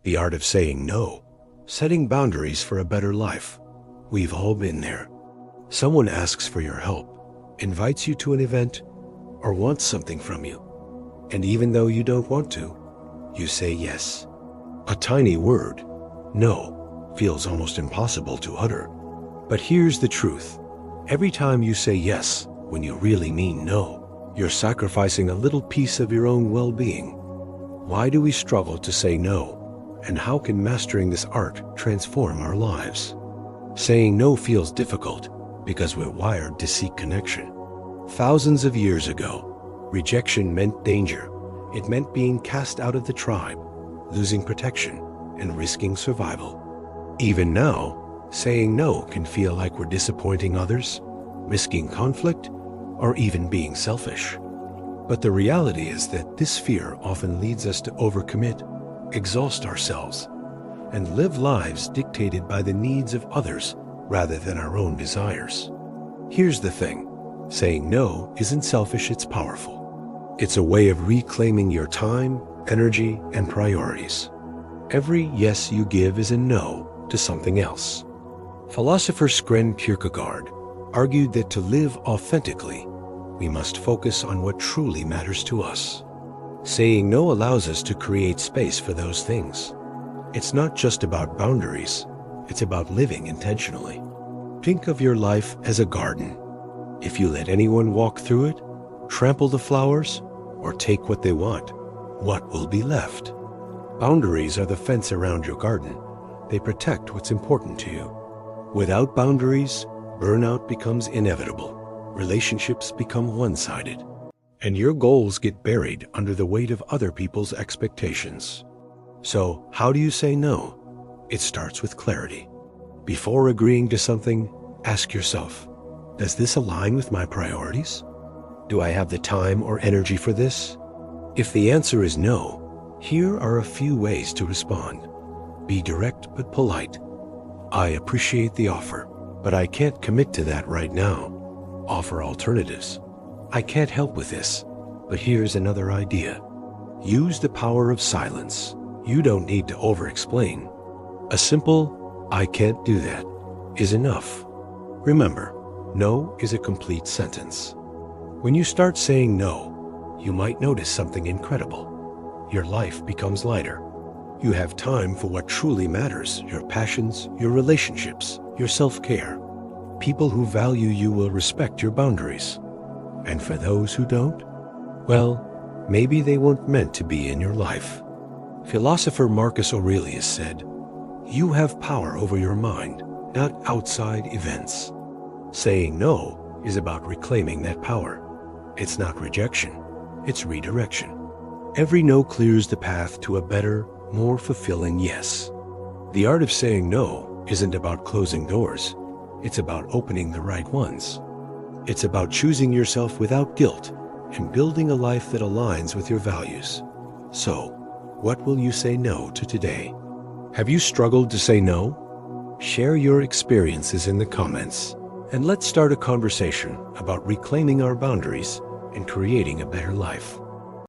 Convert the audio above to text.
The art of saying no, setting boundaries for a better life. We've all been there. Someone asks for your help, invites you to an event, or wants something from you. And even though you don't want to, you say yes. A tiny word, no, feels almost impossible to utter. But here's the truth. Every time you say yes when you really mean no, you're sacrificing a little piece of your own well-being. Why do we struggle to say no? And how can mastering this art transform our lives? Saying no feels difficult because we're wired to seek connection. Thousands of years ago, rejection meant danger. It meant being cast out of the tribe, losing protection, and risking survival. Even now, saying no can feel like we're disappointing others, risking conflict, or even being selfish. But the reality is that this fear often leads us to overcommit, exhaust ourselves, and live lives dictated by the needs of others rather than our own desires. Here's the thing. Saying no isn't selfish, it's powerful. It's a way of reclaiming your time, energy, and priorities. Every yes you give is a no to something else. Philosopher Søren Kierkegaard argued that to live authentically, we must focus on what truly matters to us. Saying no allows us to create space for those things. It's not just about boundaries, it's about living intentionally. Think of your life as a garden. If you let anyone walk through it, trample the flowers, or take what they want, what will be left? Boundaries are the fence around your garden. They protect what's important to you. Without boundaries, burnout becomes inevitable. Relationships become one-sided. And your goals get buried under the weight of other people's expectations. So, how do you say no? It starts with clarity. Before agreeing to something, ask yourself, does this align with my priorities? Do I have the time or energy for this? If the answer is no, here are a few ways to respond. Be direct but polite. I appreciate the offer, but I can't commit to that right now. Offer alternatives. I can't help with this, but here's another idea. Use the power of silence. You don't need to over-explain. A simple, I can't do that, is enough. Remember, no is a complete sentence. When you start saying no, you might notice something incredible. Your life becomes lighter. You have time for what truly matters, your passions, your relationships, your self-care. People who value you will respect your boundaries. And for those who don't, well, maybe they weren't meant to be in your life. Philosopher Marcus Aurelius said, "You have power over your mind, not outside events." Saying no is about reclaiming that power. It's not rejection, it's redirection. Every no clears the path to a better, more fulfilling yes. The art of saying no isn't about closing doors. It's about opening the right ones. It's about choosing yourself without guilt and building a life that aligns with your values. So, what will you say no to today? Have you struggled to say no? Share your experiences in the comments, and let's start a conversation about reclaiming our boundaries and creating a better life.